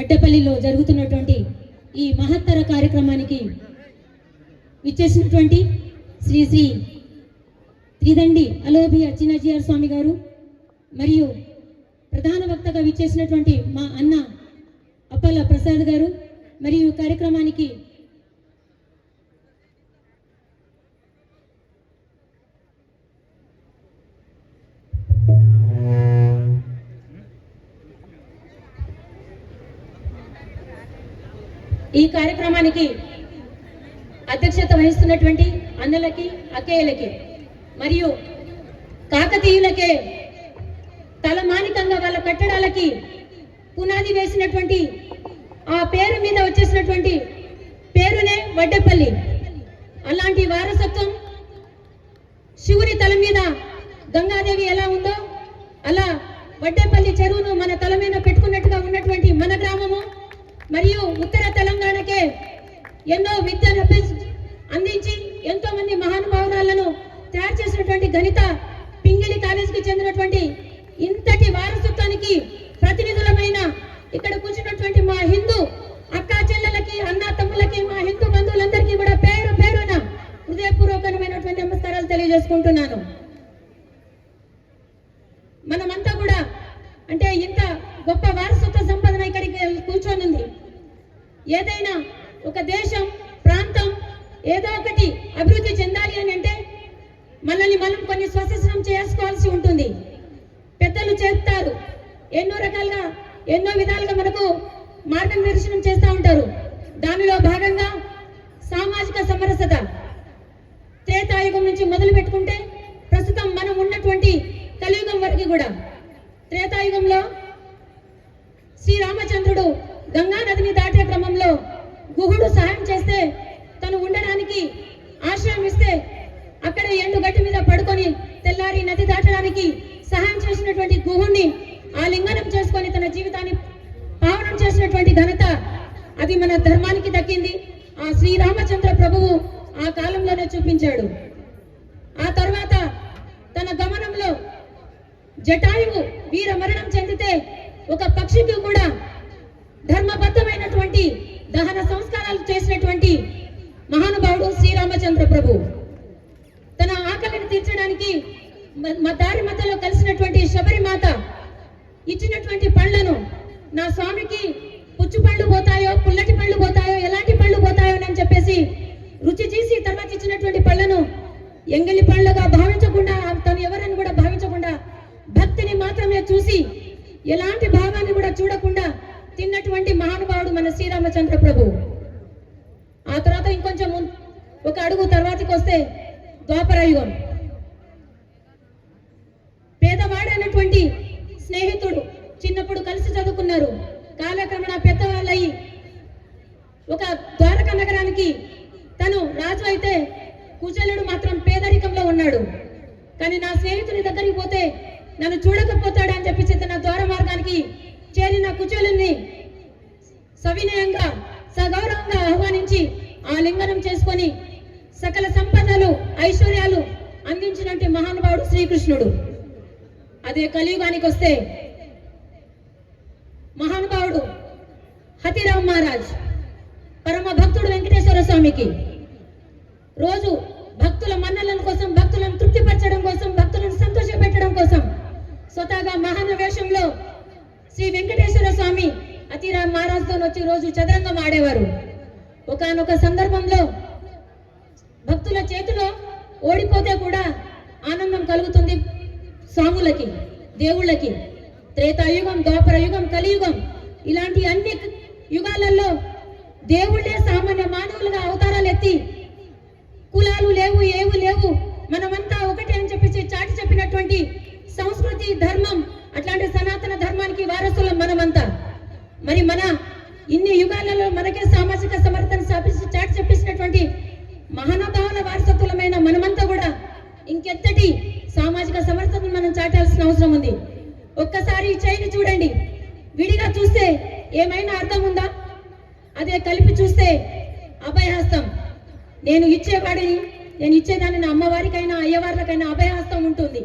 వడ్డేపల్లిలో జరుగుతున్నటువంటి ఈ మహత్తర కార్యక్రమానికి విచ్చేసినటువంటి శ్రీ శ్రీ త్రిదండి అలోభియ చిన్నజీఆర్ స్వామి గారు మరియు ప్రధాన వక్తగా విచ్చేసినటువంటి మా అన్న అప్పల ప్రసాద్ గారు మరియు కార్యక్రమానికి అధ్యక్షత వహిస్తున్నటువంటి అన్నలకి అక్కయ్యలకి మరియు కాకతీయులకే తలమానికంగా వాళ్ళ కట్టడాలకి పునాది వేసినటువంటి ఆ పేరు మీద వచ్చేసినటువంటి పేరునే వడ్డేపల్లి. అలాంటి వారసత్వం శివుని తల మీద గంగాదేవి ఎలా ఉందో అలా వడ్డేపల్లి చెరువును మన తల మీద పెట్టుకున్నట్టుగా ఉన్నటువంటి మన గ్రామము మరియు ఉత్తర తెలంగాణకే ఎన్నో విద్యను అందించి ఎంతో మంది మహానుభావురాలను తయారు చేసినటువంటి గణిత పింగిలి కాలేజీకి చెందినటువంటి ఇంతటి వారసత్వానికి ప్రతినిధులమైన ఇక్కడ కూర్చున్నటువంటి మా హిందూ అక్కా చెల్లెలకి అన్న తమ్ములకి మా హిందూ బంధువులందరికీ కూడా పేరు పేరున హృదయపూర్వకమైనటువంటి నమస్కారాలు తెలియజేసుకుంటున్నాను. మనమంతా కూడా అంటే ఇంత గొప్ప వారసత్వ సంపదన ఇక్కడికి కూర్చొని ఉంది. ఏదైనా ఒక దేశం ప్రాంతం ఏదో ఒకటి అభివృద్ధి చెందాలి అని అంటే మనల్ని మనం కొన్ని స్వశస్త్రం చేసుకోవాల్సి ఉంటుంది. పెద్దలు చెప్తారు, ఎన్నో రకాలుగా ఎన్నో విధాలుగా మనకు మార్గనిర్దేశనం చేస్తూ ఉంటారు. దానిలో భాగంగా సామాజిక సమరసత త్రేతాయుగం నుంచి మొదలు పెట్టుకుంటే ప్రస్తుతం మనం ఉన్నటువంటి కలియుగం వరకు కూడా త్రేతాయుగంలో శ్రీరామచంద్రుడు గంగా నదిని దాటే క్రమంలో గుహుడు సహాయం చేస్తే తను ఉండడానికి ఆశ్రయం ఇస్తే అక్కడ ఎండుగట్టి మీద పడుకొని తెల్లారి నది దాటడానికి సహాయం చేసినటువంటి గుహుణ్ణి ఆలింగనం చేసుకొని తన జీవితాన్ని పావనం చేసినటువంటి ఘనత అది మన ధర్మానికి దక్కింది. ఆ శ్రీరామచంద్ర ప్రభువు ఆ కాలంలోనే చూపించాడు. ఆ తర్వాత తన గమనంలో జటాయువు వీర మరణం చెందితే ఒక పక్షికి కూడా ధర్మబద్ధమైనటువంటి దహన సంస్కారాలు చేసినటువంటి మహానుభావుడు శ్రీరామచంద్ర ప్రభు. తన ఆకలిని తీర్చడానికి దారి మధ్యలో కలిసినటువంటి శబరిమాత ఇచ్చినటువంటి పళ్ళను నా స్వామికి పుచ్చు పళ్ళు పోతాయో పుల్లటి పళ్ళు పోతాయో ఎలాంటి పళ్ళు పోతాయో అని చెప్పేసి రుచి చేసి తర్వాత ఇచ్చినటువంటి పళ్ళను ఎంగిలి పళ్ళుగా భావించకుండా తను ఎవరని కూడా భావించకుండా భక్తిని మాత్రమే చూసి ఎలాంటి భావాన్ని కూడా చూడకుండా తిన్నటువంటి మహానుభావుడు మన శ్రీరామచంద్ర ప్రభు. ఆ తర్వాత ఇంకొంచెం ఒక అడుగు తర్వాతకి వస్తే ద్వాపర యుగం. పేదవాడైనటువంటి స్నేహితుడు చిన్నప్పుడు కలిసి చదువుకున్నారు, కాలక్రమణ పెద్దవాళ్ళయి ఒక ద్వారక నగరానికి తను రాజు అయితే కుచేలుడు మాత్రం పేదరికంలో ఉన్నాడు. కానీ నా స్నేహితుని దగ్గరికి పోతే నన్ను చూడకపోతాడు అని చెప్పి తన ద్వార మార్గానికి చేరిన కుచేలుని సవినయంగా సగౌరవంగా ఆహ్వానించి ఆలింగనం చేసుకొని సకల సంపదలు ఐశ్వర్యాలు అందించినటువంటి మహానుభావుడు శ్రీకృష్ణుడు. అదే కలియుగానికి వస్తే మహానుభావుడు హతిరామ్ మహారాజ్ పరమ భక్తుడు వెంకటేశ్వర స్వామికి రోజు భక్తుల మన్నలను కోసం, భక్తులను తృప్తిపరచడం కోసం, భక్తులను సంతోషపెట్టడం కోసం స్వతహాగా మహాన వేషంలో శ్రీ వెంకటేశ్వర స్వామి హతిరామ్ మహారాజ్తో వచ్చి రోజు చదరంగం ఆడేవారు. ఒకానొక సందర్భంలో భక్తుల చేతిలో ఓడిపోతే కూడా ఆనందం కలుగుతుంది స్వాములకి, దేవుళ్ళకి. త్రేతాయుగం, ద్వాపర యుగం, కలియుగం ఇలాంటి అన్ని యుగాలలో దేవుళ్ళే సామాన్య మానవులుగా అవతారాలు ఎత్తి కులాలు లేవు, ఏవు లేవు, మనమంతా ఒకటి అని చెప్పేసి చాటి చెప్పినటువంటి సంస్కృతి ధర్మం, అట్లాంటి సనాతన ధర్మానికి వారసులం మనమంతా. మరి మన ఇన్ని యుగాలలో మనకే సామాజిక సమర్థన చాటి చెప్పేసినటువంటి మహానుభావుల వారసత్వమైన మనమంతా కూడా ఇంకెత్తటి సామాజిక సమర్థతను మనం చాటాల్సిన అవసరం ఉంది. ఒక్కసారి ఈ చైని చూడండి, విడిగా చూస్తే ఏమైనా అర్థం ఉందా? అదే కలిపి చూస్తే అభయహస్తం. నేను ఇచ్చేవాడిని, నేను ఇచ్చేదాన్ని నా అమ్మవారికైనా అయ్యవార్లకైనా అభయహస్తం ఉంటుంది.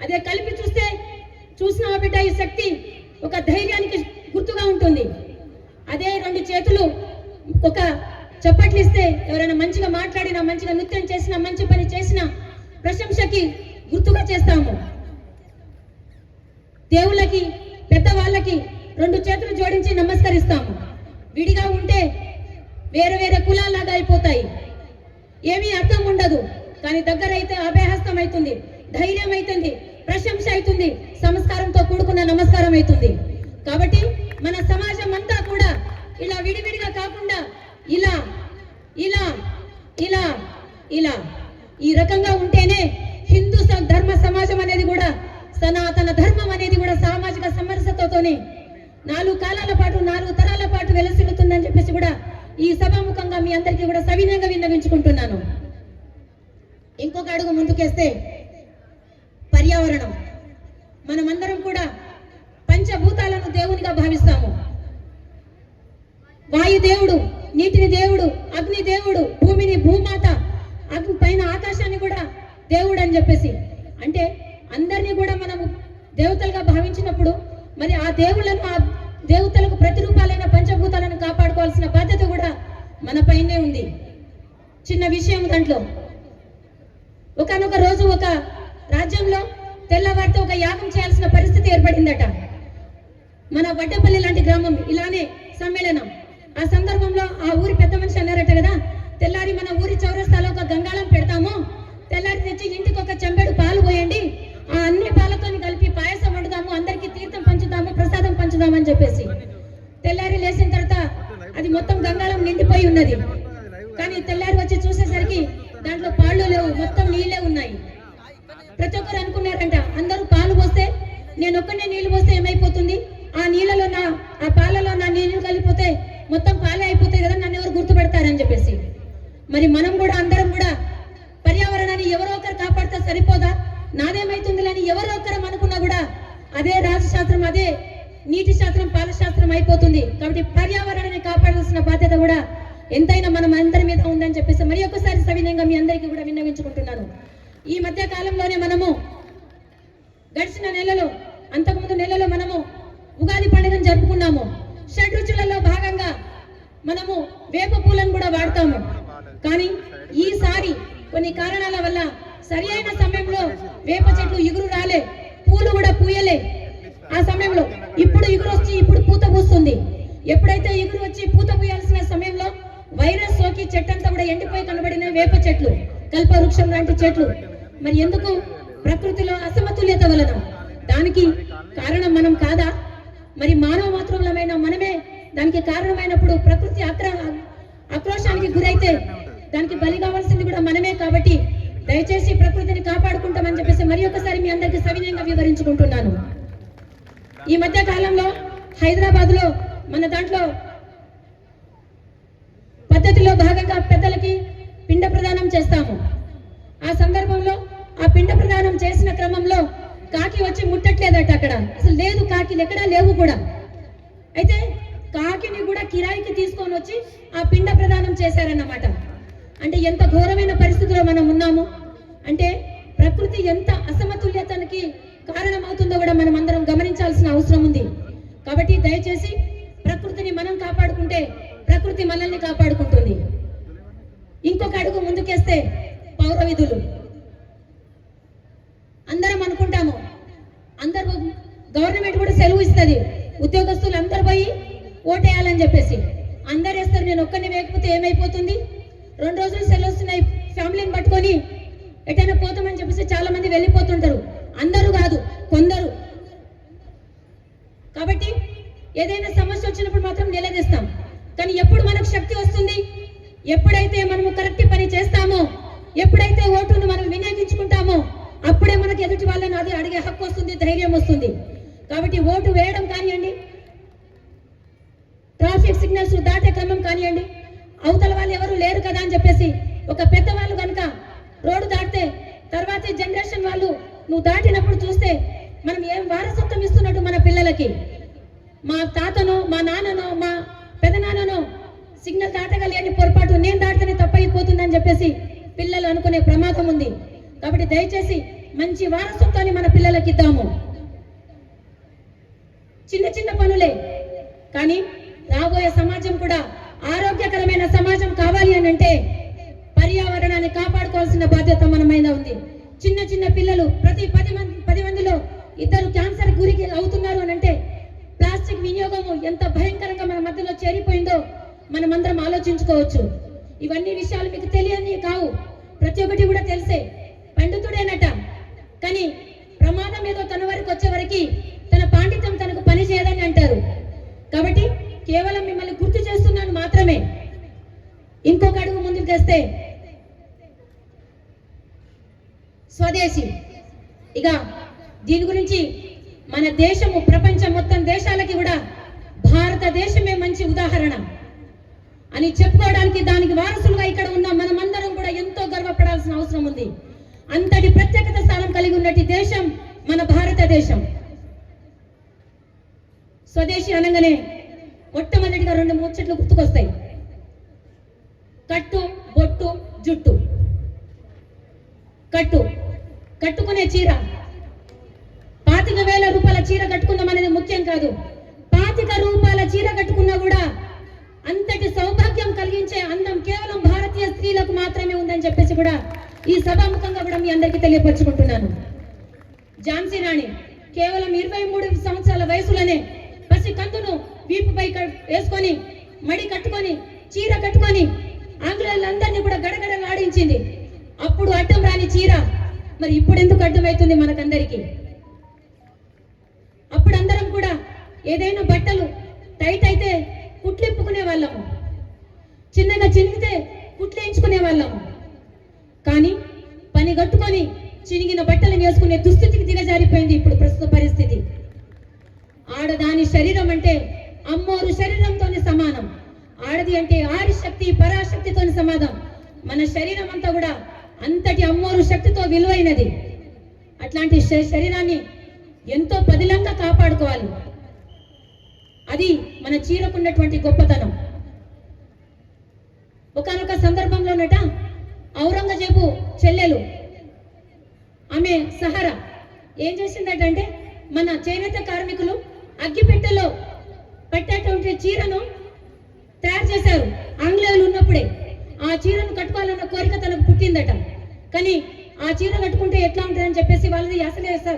అదే కలిపి చూస్తే చూసిన బిడ్డ ఈ శక్తి ఒక ధైర్యానికి గుర్తుగా ఉంటుంది. మాట్లాడినా, మంచిగా నృత్యం చేసినా, మంచి పని చేసినా ప్రశంసకి గుర్తుగా చేస్తాము. దేవుళ్ళకి, పెద్దవాళ్ళకి 2 చేతులు జోడించి నమస్కరిస్తాము. విడిగా ఉంటే వేరే వేరే కులాలాగా అయిపోతాయి, ఏమీ అర్థం ఉండదు. కానీ దగ్గర అయితే అభయహస్తం అవుతుంది, ధైర్యం అవుతుంది, ప్రశంస అవుతుంది, సంస్కారంతో కూడుకున్న నమస్కారం అవుతుంది. కాబట్టి మన సమాజం అంతా కూడా ఇలా విడివిడిగా కాకుండా ఇలా ఇలా ఇలా ఇలా ఈ రకంగా ఉంటేనే హిందూ ధర్మ సమాజం అనేది కూడా, సనాతన ధర్మం అనేది కూడా సామాజిక సమరసతతోనే 4 కాలాల పాటు 4 తరాల పాటు వెలసిల్లుతుందని చెప్పేసి కూడా ఈ సభాముఖంగా మీ అందరికీ కూడా సవినయంగా విన్నవించుకుంటున్నాను. ఇంకొక అడుగు ముందుకేస్తే పర్యావరణం. మనమందరం కూడా పంచభూతాలను దేవునిగా భావిస్తాము. వాయుదేవుడు, నీటిని దేవుడు, అగ్ని దేవుడు, భూమిని భూమాత, అగ్ని పైన ఆకాశాన్ని కూడా దేవుడు అని చెప్పేసి, అంటే అందరినీ కూడా మనము దేవతలుగా భావించినప్పుడు మరి ఆ దేవుళ్ళను, ఆ దేవతలకు ప్రతిరూపాలైన పంచభూతాలను కాపాడుకోవాల్సిన బాధ్యత కూడా మన పైనే ఉంది. చిన్న విషయం దాంట్లో, ఒకానొక రోజు ఒక రాజ్యంలో తెల్లవారితో ఒక యాగం చేయాల్సిన పరిస్థితి ఏర్పడిందట. మన వడ్డపల్లి లాంటి గ్రామం ఇలానే సమ్మేళనం. ఆ సందర్భంలో ఆ ఊరి పెద్ద మనిషి అన్నారట కదా, తెల్లారి మన ఊరి చౌరస్తాలో ఒక గంగాళం పెడతాము, తెల్లారి తెచ్చి ఇంటికి ఒక చెంబెడు పాలు పోయండి, ఆ అన్ని పాలతో కలిపి పాయసం వండుదాము, అందరికి తీర్థం పంచుదాము, ప్రసాదం పంచుదాము అని చెప్పేసి. తెల్లారి లేచిన తర్వాత అది మొత్తం గంగాళం నిండిపోయి ఉన్నది. కానీ తెల్లారి వచ్చి చూసేసరికి దాంట్లో పాళ్ళు లేవు, మొత్తం నీళ్ళే ఉన్నాయి. ప్రతి ఒక్కరు అనుకున్నారంట, అందరూ పాలు పోస్తే నేను ఒక్కనే నీళ్లు పోస్తే ఏమైపోతుంది, ఆ నీళ్ళలో ఆ పాలలో నా నీళ్లు కలిపిపోతే మొత్తం పాలే అయిపోతాయి కదా, నన్ను ఎవరు గుర్తుపెడతారని చెప్పేసి. మరి మనం కూడా అందరం కూడా పర్యావరణాన్ని ఎవరో ఒకరు కాపాడితే సరిపోదా, నాదేమైతుంది అని ఎవరో ఒకరు అనుకున్నా కూడా అదే రాజశాస్త్రం, అదే నీటి శాస్త్రం, పాల శాస్త్రం అయిపోతుంది. కాబట్టి పర్యావరణాన్ని కాపాడాల్సిన బాధ్యత కూడా ఎంతైనా మనం అందరి మీద ఉందని చెప్పేసి మరి ఒకసారి సవినయంగా మీ అందరికీ కూడా విన్నవించుకుంటున్నాను. ఈ మధ్య కాలంలోనే మనము గడిచిన నెలలో, అంతకుముందు నెలలో మనము ఉగాది పండుగను జరుపుకున్నాము. షడ్రుచులలో భాగంగా మనము వేప పూలను కూడా వాడతాము. కానీ ఈసారి కొన్ని కారణాల వల్ల సరి అయిన సమయంలో వేప చెట్లు ఇగురు రాలే, పూలు కూడా పూయలే. ఆ సమయంలో ఇప్పుడు ఇగురు వచ్చి ఇప్పుడు పూత పూస్తుంది. ఎప్పుడైతే ఇగురు వచ్చి పూత పూయాల్సిన సమయంలో వైరస్ సోకి చెట్టంతా కూడా ఎండిపోయి కనబడిన వేప చెట్లు, కల్ప వృక్షం లాంటి చెట్లు. మరి ఎందుకు? ప్రకృతిలో అసమతుల్యత వలన. దానికి కారణం మనం కాదా? మరి మానవ మాత్రమైన మనమే దానికి కారణమైనప్పుడు ప్రకృతి ఆక్రోశానికి గురైతే దానికి బలి కావాల్సింది కూడా మనమే. కాబట్టి దయచేసి ప్రకృతిని కాపాడుకుంటామని చెప్పేసి మరి ఒకసారి మీ అందరికీ సవినయంగా వివరించుకుంటున్నాను. ఈ మధ్య కాలంలో హైదరాబాద్ లో మన దాంట్లో పద్ధతిలో భాగంగా పెద్దలకి పిండ ప్రదానం చేస్తాము. ఆ సందర్భంలో ఆ పిండ ప్రదానం చేసిన క్రమంలో కాకి వచ్చి ముట్టట్లేదట. అక్కడ అసలు లేదు, కాకిలు ఎక్కడా లేవు కూడా. అయితే కాకిని కూడా కిరాయికి తీసుకొని వచ్చి ఆ పిండ ప్రదానం చేశారన్నమాట. అంటే ఎంత ఘోరమైన పరిస్థితిలో మనం ఉన్నాము అంటే ప్రకృతి ఎంత అసమతుల్యతకి కారణమవుతుందో కూడా మనం అందరం గమనించాల్సిన అవసరం ఉంది. కాబట్టి దయచేసి ప్రకృతిని మనం కాపాడుకుంటే ప్రకృతి మనల్ని కాపాడుకుంటుంది. ఇంకొక అడుగు ముందుకేస్తే పౌర విధులు. అందరం అనుకుంటాము, అందరూ గవర్నమెంట్ కూడా సెలవు ఇస్తుంది, ఉద్యోగస్తులు అందరు పోయి ఓటేయాలని చెప్పేసి అందరు వేస్తారు. నేను ఒక్కరిని వేయకపోతే ఏమైపోతుంది, 2 రోజులు సెలవు వస్తున్నాయి, ఫ్యామిలీని పట్టుకొని ఎటైనా పోతామని చెప్పేసి చాలా మంది వెళ్ళిపోతుంటారు. అందరూ కాదు, కొందరు. కాబట్టి ఏదైనా సమస్య వచ్చినప్పుడు మాత్రం నిలదీస్తాం. కానీ ఎప్పుడు మనకు శక్తి వస్తుంది, ఎప్పుడైతే మనము కరెక్ట్ పని చేస్తామో, ఎప్పుడైతే ఓటును మనం వినియోగించుకుంటామో అప్పుడే మనకి ఎదుటి వాళ్ళని అది అడిగే హక్కు వస్తుంది, ధైర్యం వస్తుంది. కాబట్టి ఓటు వేయడం కానివ్వండి, ట్రాఫిక్ సిగ్నల్స్ దాటే క్రమం కానివ్వండి, అవతల వాళ్ళు ఎవరు లేరు కదా అని చెప్పేసి ఒక పెద్దవాళ్ళు కనుక రోడ్డు దాటితే తర్వాతి జనరేషన్ వాళ్ళు నువ్వు దాటినప్పుడు చూస్తే మనం ఏం వారసత్వం ఇస్తున్నట్టు మన పిల్లలకి. మా తాతనో, మా నాన్ననో, మా పెదనాన్ననో సిగ్నల్ దాటగలిగని పొరపాటు నేను దాటితేనే తప్పైపోతుందని చెప్పేసి పిల్లలు అనుకునే ప్రమాదం ఉంది. కాబట్టి దయచేసి మంచి వారసత్వాన్ని మన పిల్లలకి ఇద్దాము. చిన్న చిన్న పనులే, కానీ రాబోయే సమాజం కూడా ఆరోగ్యకరమైన సమాజం కావాలి అని అంటే పర్యావరణాన్ని కాపాడుకోవాల్సిన బాధ్యత మన మీద ఉంది. చిన్న చిన్న పిల్లలు ప్రతి 10 మందిలో ఇద్దరు క్యాన్సర్ గురికి అవుతున్నారు అని అంటే ప్లాస్టిక్ వినియోగము ఎంత భయంకరంగా మన మధ్యలో చేరిపోయిందో మనమందరం ఆలోచించుకోవచ్చు. ఇవన్నీ విషయాలు మీకు తెలియని కావు, ప్రతి ఒక్కటి కూడా తెలిసే. పండితుడేనట, కానీ ప్రమాదం ఏదో తన వరకు వచ్చే వరకు తన పాండిత్యం తనకు పని చేయదని అంటారు. కాబట్టి కేవలం మిమ్మల్ని గుర్తు చేస్తున్నాను మాత్రమే. ఇంకొక అడుగు ముందుకు తెస్తే స్వదేశీ, ఇక దీని గురించి మన దేశము ప్రపంచం మొత్తం దేశాలకి కూడా భారతదేశమే మంచి ఉదాహరణ అని చెప్పుకోవడానికి, దానికి వారసులుగా ఇక్కడ ఉన్న మనమందరం కూడా ఎంతో గర్వపడాల్సిన అవసరం ఉంది. అంతటి ప్రత్యేకత స్థానం కలిగి ఉన్నటి దేశం మన భారతదేశం. స్వదేశీ అనగానే మొట్టమొదటిగా 2 ముచ్చట్లు గుర్తుకొస్తాయి: కట్టు, బొట్టు, జుట్టు. కట్టుకునే చీర, 25,000 రూపాయల చీర కట్టుకుందాం అనేది ముఖ్యం కాదు. 25 రూపాయల చీర కట్టుకున్నా కూడా అంతటి సౌభాగ్యం కలిగించే అందం కేవలం భారతీయ స్త్రీలకు మాత్రమే ఉందని చెప్పేసి కూడా ఈ సభాముఖంగా కూడా మీ అందరికీ తెలియపరుచుకుంటున్నాను. ఝాన్సీ రాణి కేవలం 23 సంవత్సరాల వయసులోనే పసి కందును వీపుపై వేసుకొని, మడి కట్టుకొని, చీర కట్టుకొని ఆంగ్లేయులందరినీ కూడా గడగడలాడించింది. అప్పుడు అడ్డం రాని చీర మరి ఇప్పుడు ఎందుకు అడ్డమవుతుంది మనకందరికీ? అప్పుడు అందరం కూడా ఏదైనా బట్టలు టైట్ అయితే కుట్లిప్పుకునే వాళ్ళము, చిన్నగా చినిగితే కుట్లేయించుకునే వాళ్ళము. కానీ పని కట్టుకొని చినిగిన బట్టలు వేసుకునే దుస్థితికి దిగజారిపోయింది ఇప్పుడు ప్రస్తుత పరిస్థితి. ఆడదాని శరీరం అంటే అమ్మోరు శరీరంతోనే సమానం. ఆడది అంటే ఆదిశక్తి పరాశక్తితో సమానం. మన శరీరం అంతా కూడా అంతటి అమ్మోరు శక్తితో విలువైనది. అట్లాంటి శరీరాన్ని ఎంతో పదిలంగా కాపాడుకోవాలి. అది మన చీరకున్నటువంటి గొప్పతనం. ఒకానొక సందర్భంలోనట ఔరంగజేబు చెల్లెలు ఆమె సహారా ఏం చేసిందటంటే, మన చేనేత కార్మికులు అగ్గిపెట్టెలో పట్టేటువంటి చీరను తయారు చేశారు ఆంగ్లేయులు ఉన్నప్పుడే. ఆ చీరను కట్టుకోవాలన్న కోరిక తనకు పుట్టిందట. కానీ ఆ చీర కట్టుకుంటే ఎట్లా ఉంటుందని చెప్పేసి వాళ్ళది అసలే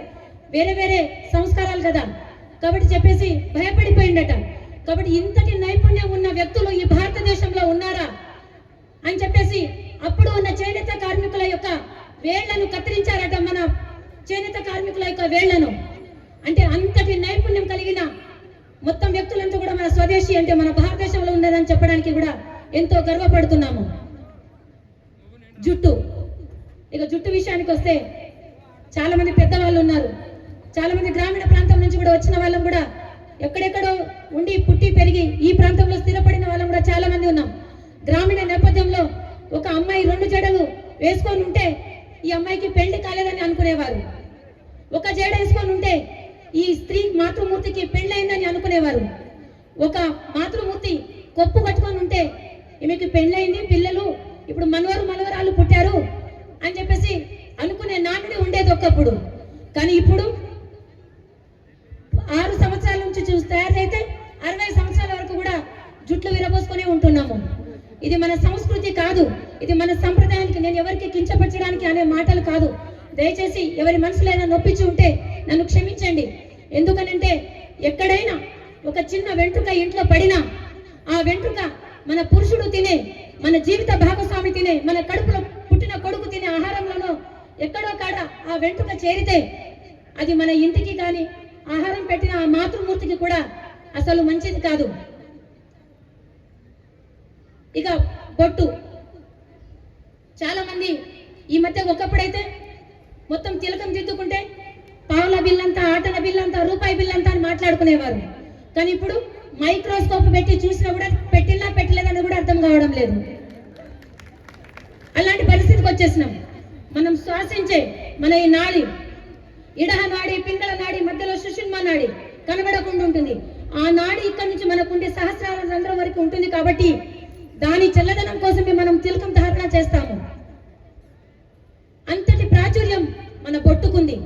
వేరే వేరే సంస్కారాలు కదా, కాబట్టి చెప్పేసి భయపడిపోయిందట. కాబట్టి ఇంతటి నైపుణ్యం ఉన్న వ్యక్తులు ఈ భారతదేశంలో ఉన్నారా అని చెప్పేసి అప్పుడు ఉన్న చేనేత కార్మికుల యొక్క వేళ్లను కత్తిరించారట. మన చేనేత కార్మికుల యొక్క వేళ్లను, అంటే అంతటి నైపుణ్యం కలిగిన మొత్తం వ్యక్తులంతా కూడా మన స్వదేశీ అంటే మన భారతదేశంలో ఉన్నదని చెప్పడానికి కూడా ఎంతో గర్వపడుతున్నాము. జుట్టు, ఇక జుట్టు విషయానికి వస్తే చాలా మంది పెద్దవాళ్ళు ఉన్నారు, చాలా మంది గ్రామీణ ప్రాంతం నుంచి కూడా వచ్చిన వాళ్ళం కూడా, ఎక్కడెక్కడో ఉండి పుట్టి పెరిగి ఈ ప్రాంతంలో స్థిరపడిన వాళ్ళం కూడా చాలా మంది ఉన్నాం. గ్రామీణ నేపథ్యంలో ఒక అమ్మాయి 2 జడలు వేసుకొని ఉంటే ఈ అమ్మాయికి పెళ్లి కాలేదని అనుకునేవారు. ఒక జడ వేసుకొని ఉంటే ఈ స్త్రీ మాతృమూర్తికి పెళ్ళైందని అనుకునేవారు. ఒక మాతృమూర్తి కొప్పు కట్టుకొని ఉంటే ఈమెకి పెళ్ళైంది, పిల్లలు ఇప్పుడు మనవరాలు పుట్టారు అని చెప్పేసి అనుకునే నానుడి ఉండేది ఒకప్పుడు. కానీ ఇప్పుడు 6 సంవత్సరాల నుంచి తయారైతే 60 సంవత్సరాల వరకు కూడా జుట్లు విరబోసుకొని ఉంటున్నాము. ఇది మన సంస్కృతి కాదు, ఇది మన సంప్రదాయానికి. నేను ఎవరికి కించపరచడానికి అనే మాటలు కాదు. దయచేసి ఎవరి మనసులో అయినా నొప్పించి ఉంటే నన్ను క్షమించండి. ఎందుకనంటే ఎక్కడైనా ఒక చిన్న వెంట్రుక ఇంట్లో పడినా ఆ వెంట్రుక మన పురుషుడు తినే, మన జీవిత భాగస్వామి తినే, మన కడుపులో పుట్టిన కొడుకు తినే ఆహారంలోనో ఎక్కడో కాడ ఆ వెంట్రుక చేరితే అది మన ఇంటికి కానీ ఆహారం పెట్టిన ఆ మాతృమూర్తికి కూడా అసలు మంచిది కాదు. ఇక బొట్టు, చాలా మంది ఈ మధ్య ఒకప్పుడైతే మొత్తం తిలకం దిద్దుకుంటే పావుల బిల్ అంతా, ఆటల బిల్ అంతా, రూపాయి బిల్ అంతా అని మాట్లాడుకునేవారు. కానీ ఇప్పుడు మైక్రోస్కోప్ పెట్టి చూసినా కూడా పెట్టినా పెట్టలేదని కూడా అర్థం కావడం లేదు. అలాంటి పరిస్థితికి వచ్చేసినాం. మనం శ్వాసించే మన ఈ నాడి, ఇడహ నాడి, పింగళ నాడి, మధ్యలో సుషుమ్నా నాడి కనబడకుండా ఉంటుంది. ఆ నాడి ఇక్కడ నుంచి మనకుండే సహస్రాల రంధ్రం వరకు ఉంటుంది. కాబట్టి దాని చల్లదనం కోసమే మనం తిలకం ధారణ చేస్తాము. అంతటి ప్రాచుర్యం మన బొట్టుకుంది.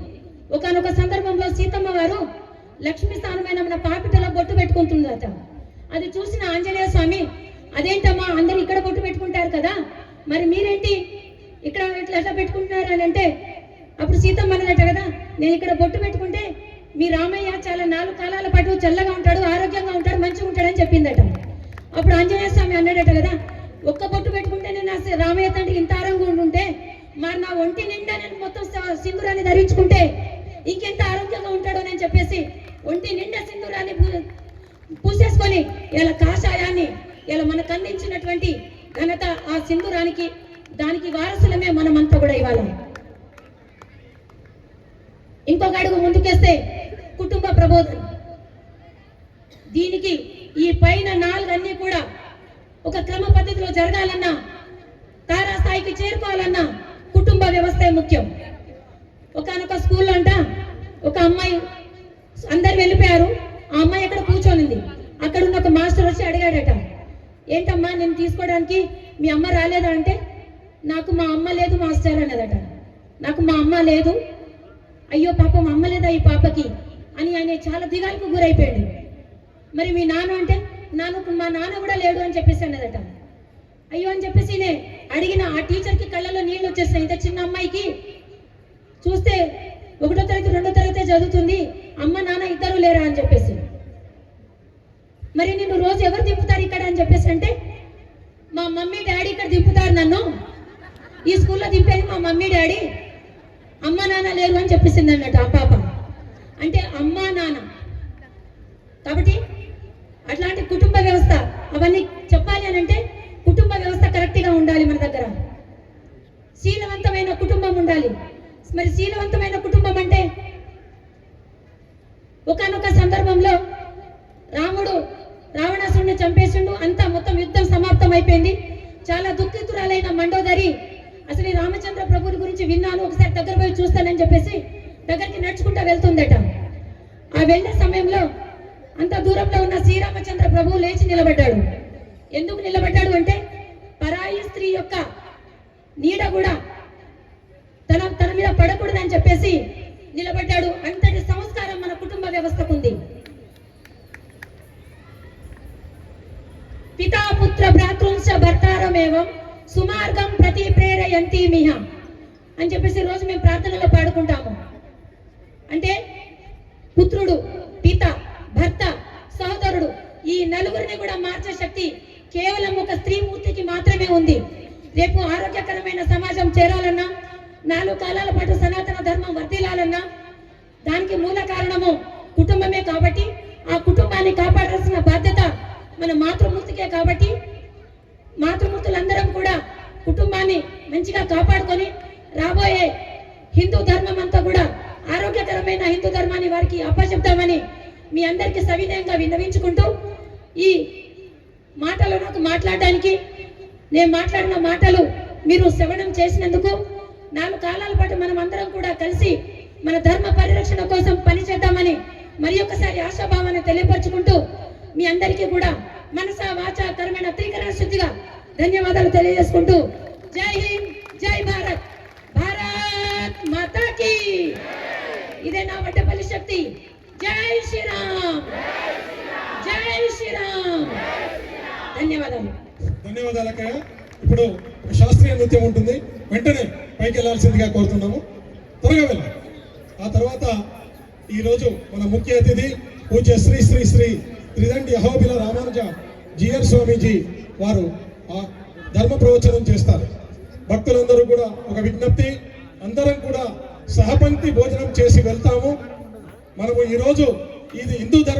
ఒకనొక సందర్భంలో సీతమ్మ వారు లక్ష్మీ స్థానమైన మన పాపిటలో బొట్టు పెట్టుకుంటుందట. అది చూసిన ఆంజనేయ స్వామి, అదేంటమ్మా అందరూ ఇక్కడ బొట్టు పెట్టుకుంటారు కదా, మరి మీరేంటి ఇక్కడ ఇట్లా ఎట్లా పెట్టుకుంటున్నారు అని అంటే అప్పుడు సీతమ్మ అన్నదట కదా, నేను ఇక్కడ బొట్టు పెట్టుకుంటే మీ రామయ్య చాలా 4 కాలాల పాటు చల్లగా ఉంటాడు, ఆరోగ్యంగా ఉంటాడు, మంచిగా ఉంటాడని చెప్పిందట. అప్పుడు ఆంజనేయ స్వామి అన్నాడట కదా, ఒక్క బొట్టు పెట్టుకుంటే నేను రామయ్య తండ్రి ఇంత ఆరోగ్యంగా ఉంటే మరి నా ఒంటి నిండా నేను మొత్తం సింధూరాన్ని ధరించుకుంటే ఇంకెంత ఆరోగ్యంగా ఉంటాడో అని చెప్పేసి ఒంటి నిండా సింధూరాన్ని పూసేసుకొని ఇలా కాషాయాన్ని ఇలా మనకు అందించినటువంటి ఘనత ఆ సింధూరానికి, దానికి వారసులమే మనమంతా కూడా ఇవ్వాలి. ఇంకొక అడుగు ముందుకేస్తే కుటుంబ ప్రబోధన. దీనికి ఈ పైన 4 అన్ని కూడా ఒక క్రమ పద్ధతిలో జరగాలన్నా, తారాస్థాయికి చేరుకోవాలన్నా కుటుంబ వ్యవస్థే ముఖ్యం. ఒకనొక స్కూల్లో అంట ఒక అమ్మాయి, అందరు వెళ్ళిపోయారు, ఆ అమ్మాయి అక్కడ కూర్చొనింది. అక్కడ ఉన్న ఒక మాస్టర్ వచ్చి అడిగాడట, ఏంటమ్మా నేను తీసుకోవడానికి మీ అమ్మ రాలేదా అంటే, నాకు మా అమ్మ లేదు మాస్టర్ అన్నదట. నాకు మా అమ్మ లేదు, అయ్యో పాపం అమ్మ లేదా ఈ పాపకి అని ఆయన చాలా దిగాలకు గురైపోయాడు. మరి మీ నాన్న అంటే, మా నాన్న కూడా లేడు అని చెప్పేసి అన్నదట. అయ్యో అని చెప్పేసి అడిగిన ఆ టీచర్కి కళ్ళలో నీళ్ళు వచ్చేస్తాయి. ఇంత చిన్న అమ్మాయికి చూస్తే 1వ తరగతి 2వ తరగతి చదువుతుంది, అమ్మ నాన్న ఇద్దరు లేరా అని చెప్పేసి. మరి నిన్ను రోజు ఎవరు దింపుతారు ఇక్కడ అని చెప్పేసి అంటే, మా మమ్మీ డాడీ ఇక్కడ దింపుతారు, నన్ను ఈ స్కూల్లో దింపేది మా మమ్మీ డాడీ, అమ్మ నాన్న లేరు అని చెప్పేసింది అన్నట్టు ఆ పాప. అంటే అమ్మ నాన్న కాబట్టి అట్లాంటి కుటుంబ వ్యవస్థ అవన్నీ చెప్పాలి అని అంటే కుటుంబ వ్యవస్థ కరెక్ట్గా ఉండాలి. మన దగ్గర శీలవంతమైన కుటుంబం ఉండాలి. మరి శీలవంతమైన కుటుంబం అంటే ఒకానొక సందర్భంలో రాముడు రావణాసురుడిని చంపేసిండు, అంతా మొత్తం యుద్ధం సమాప్తం అయిపోయింది. చాలా దుఃఖితురాలైన మండోదరి అసలు ఈ రామచంద్ర ప్రభుని గురించి విన్నాను, ఒకసారి దగ్గర పోయి చూస్తానని చెప్పేసి దగ్గరికి నడుచుకుంటూ వెళ్తుందట. ఆ వెళ్ళే సమయంలో అంత దూరంలో ఉన్న శ్రీరామచంద్ర ప్రభువు లేచి నిలబడ్డాడు. ఎందుకు నిలబడ్డాడు అంటే పరాయి స్త్రీ యొక్క నీడ కూడా తన మీద పడకూడదని చెప్పేసి నిలబడ్డాడు. అంతటి సంస్కారం మన కుటుంబ వ్యవస్థకు ఉంది. పితా పుత్ర భ్రాతృంశ భర్తారమేవం సుమార్గం ప్రతి ప్రేరయంతి మిహ అని చెప్పేసి రోజు మేము ప్రార్థనలో పాడుకుంటాము. అంటే పుత్రుడు, పిత, భర్త, సహోదరుడు ఈ నలుగురిని కూడా మార్చే శక్తి కేవలం ఒక స్త్రీమూర్తికి మాత్రమే ఉంది. రేపు ఆరోగ్యకరమైన సమాజం చేరాలన్నా, 4 కాలాల పాటు సనాతన ధర్మం వర్ధిల్లాలన్నా దానికి మూల కారణము కుటుంబమే. కాబట్టి ఆ కుటుంబాన్ని కాపాడాల్సిన బాధ్యత మన మాతృమూర్తికే. కాబట్టి మాతృమూర్తులందరం కూడా కుటుంబాన్ని మంచిగా కాపాడుకొని రాబోయే హిందూ ధర్మం అంతా కూడా ఆరోగ్యకరమైన హిందూ ధర్మాన్ని వారికి అప్పచెప్తామని మీ అందరికీ సవినయంగా విన్నవించుకుంటూ, ఈ మాటలు నాకు మాట్లాడడానికి, నేను మాట్లాడిన మాటలు మీరు శ్రవణం చేసినందుకు 4 కాలాల పాటు మనం అందరం కూడా కలిసి మన ధర్మ పరిరక్షణ కోసం పనిచేద్దామని మరి ఒకసారి ఆశాభావాన్ని తెలియపరచుకుంటూ మీ అందరికీ కూడా మనసా వాచా కర్మణ త్రికరణ శుద్ధిగా ధన్యవాదాలు తెలియజేసుకుంటూ, జై హింద్, జై భారత్, భారత్ మాతాకి. ఇదే నా వడ్డపల్లి శక్తి. జై శ్రీరామ్, జై శ్రీరామ్. ధన్యవాదాలు. ధన్యవాదాలకయ్య. ఇప్పుడు శాస్త్రీయ నృత్యం ఉంటుంది, వెంటనే పైకి వెళ్ళాల్సిందిగా కోరుతున్నాము. త్వరగా వెళ్ళాలి. ఆ తర్వాత ఈరోజు మన ముఖ్య అతిథి పూజ్య శ్రీ శ్రీ శ్రీ త్రిదండి అహోబిల రామానుజ జిఆర్ స్వామీజీ వారు ఆ ధర్మ ప్రవచనం చేస్తారు. భక్తులందరూ కూడా ఒక విజ్ఞప్తి, అందరం కూడా సహపంక్తి భోజనం చేసి వెళ్తాము. మనము ఈరోజు ఇది హిందూ ధర్మ